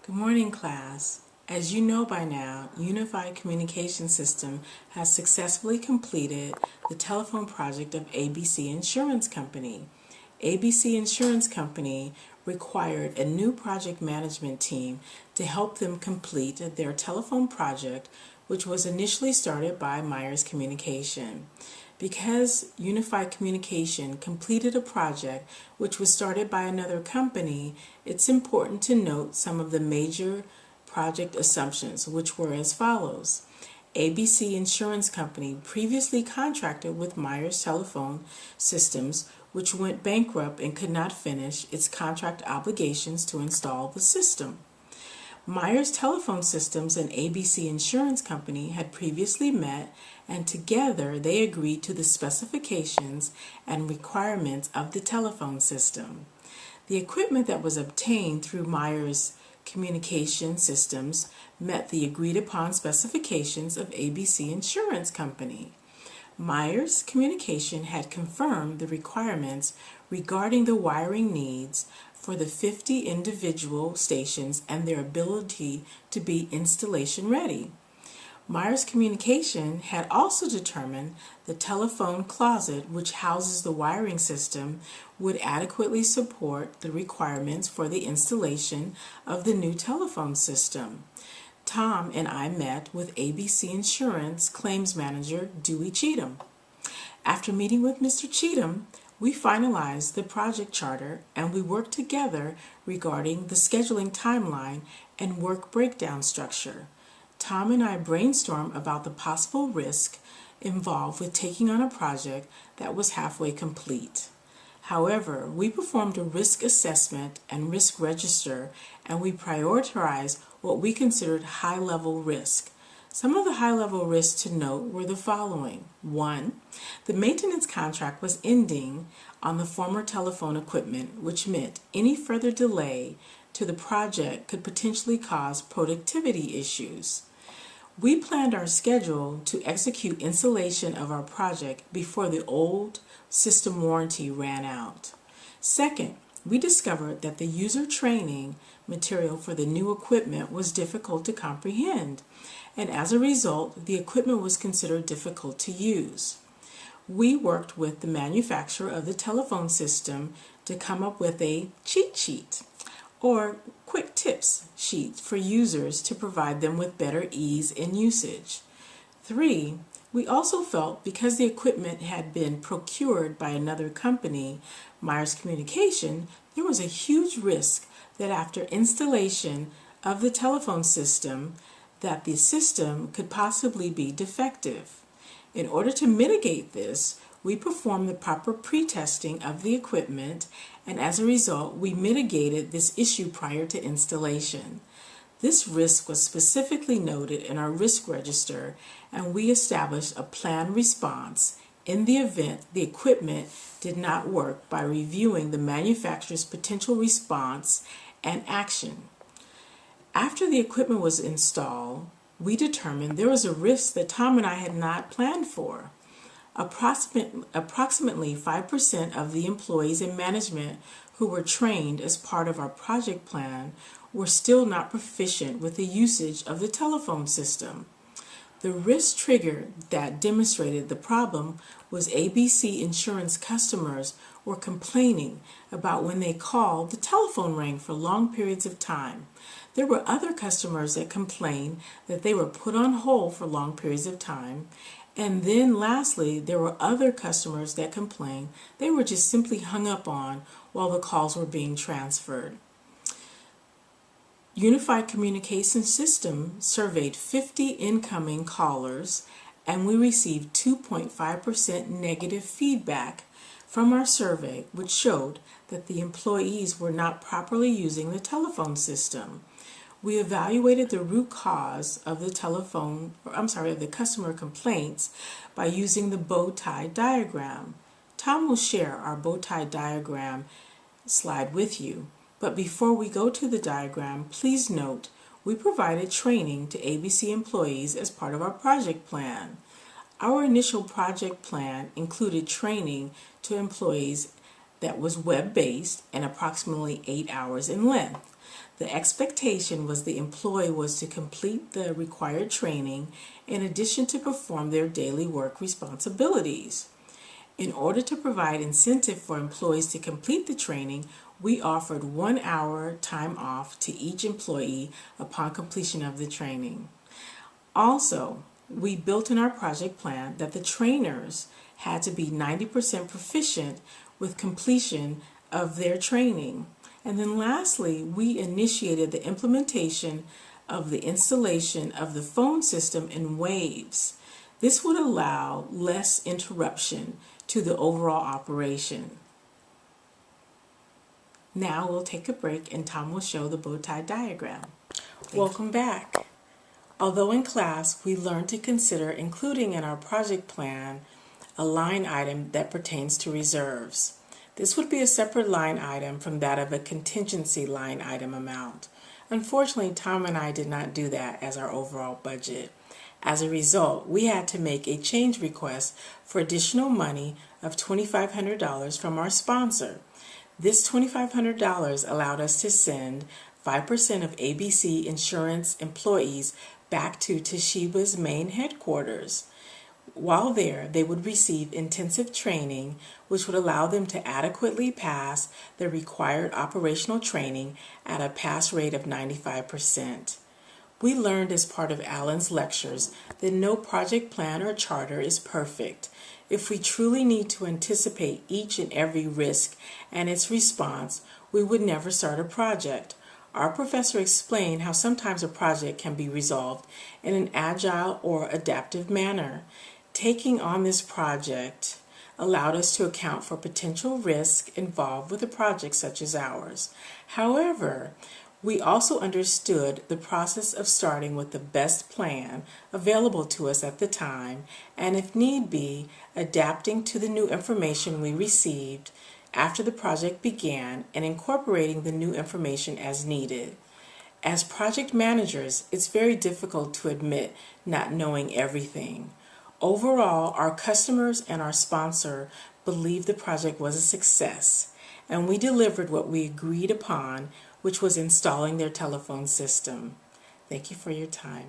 Good morning, class. As you know by now, Unified Communication System has successfully completed the telephone project of ABC Insurance Company. ABC Insurance Company required a new project management team to help them complete their telephone project, which was initially started by Myers Communication. Because Unified Communication completed a project which was started by another company, it's important to note some of the major project assumptions, which were as follows. ABC Insurance Company previously contracted with Myers Telephone Systems, which went bankrupt and could not finish its contract obligations to install the system. Myers Telephone Systems and ABC Insurance Company had previously met, and together they agreed to the specifications and requirements of the telephone system. The equipment that was obtained through Myers Communication Systems met the agreed upon specifications of ABC Insurance Company. Myers Communication had confirmed the requirements regarding the wiring needs for the 50 individual stations and their ability to be installation ready. Myers Communication had also determined the telephone closet, which houses the wiring system, would adequately support the requirements for the installation of the new telephone system. Tom and I met with ABC Insurance Claims Manager Dewey Cheatham. After meeting with Mr. Cheatham, we finalized the project charter and we worked together regarding the scheduling timeline and work breakdown structure. Tom and I brainstormed about the possible risk involved with taking on a project that was halfway complete. However, we performed a risk assessment and risk register, and we prioritized what we considered high-level risk. Some of the high-level risks to note were the following. 1. The maintenance contract was ending on the former telephone equipment, which meant any further delay to the project could potentially cause productivity issues. We planned our schedule to execute installation of our project before the old system warranty ran out. Second, we discovered that the user training material for the new equipment was difficult to comprehend, and as a result, the equipment was considered difficult to use. We worked with the manufacturer of the telephone system to come up with a cheat sheet or quick tips sheet for users to provide them with better ease in usage. 3. We also felt because the equipment had been procured by another company, Myers Communication, there was a huge risk that after installation of the telephone system, that the system could possibly be defective. In order to mitigate this, we performed the proper pre-testing of the equipment, and as a result, we mitigated this issue prior to installation. This risk was specifically noted in our risk register, and we established a planned response in the event the equipment did not work by reviewing the manufacturer's potential response and action. After the equipment was installed, we determined there was a risk that Tom and I had not planned for. Approximately 5% of the employees in management who were trained as part of our project plan were still not proficient with the usage of the telephone system. The risk trigger that demonstrated the problem was ABC Insurance customers were complaining about when they called, the telephone rang for long periods of time. There were other customers that complained that they were put on hold for long periods of time. And then lastly, there were other customers that complained they were just simply hung up on while the calls were being transferred. Unified Communication System surveyed 50 incoming callers, and we received 2.5% negative feedback from our survey, which showed that the employees were not properly using the telephone system. We evaluated the root cause of the customer complaints by using the bow tie diagram. Tom will share our bow tie diagram slide with you. But before we go to the diagram, please note we provided training to ABC employees as part of our project plan. Our initial project plan included training to employees that was web-based and approximately 8 hours in length. The expectation was the employee was to complete the required training in addition to perform their daily work responsibilities. In order to provide incentive for employees to complete the training, we offered 1 hour time off to each employee upon completion of the training. Also, we built in our project plan that the trainers had to be 90% proficient with completion of their training. And then lastly, we initiated the implementation of the installation of the phone system in waves. This would allow less interruption to the overall operation. Now we'll take a break and Tom will show the bow tie diagram. Welcome back. Although in class we learned to consider including in our project plan a line item that pertains to reserves. This would be a separate line item from that of a contingency line item amount. Unfortunately, Tom and I did not do that as our overall budget. As a result, we had to make a change request for additional money of $2,500 from our sponsor. This $2,500 allowed us to send 5% of ABC Insurance employees back to Toshiba's main headquarters. While there, they would receive intensive training, which would allow them to adequately pass the required operational training at a pass rate of 95%. We learned as part of Alan's lectures that no project plan or charter is perfect. If we truly need to anticipate each and every risk and its response, we would never start a project. Our professor explained how sometimes a project can be resolved in an agile or adaptive manner. Taking on this project allowed us to account for potential risk involved with a project such as ours. However, we also understood the process of starting with the best plan available to us at the time, and if need be, adapting to the new information we received after the project began and incorporating the new information as needed. As project managers, it's very difficult to admit not knowing everything. Overall, our customers and our sponsor believed the project was a success, and we delivered what we agreed upon, which was installing their telephone system. Thank you for your time.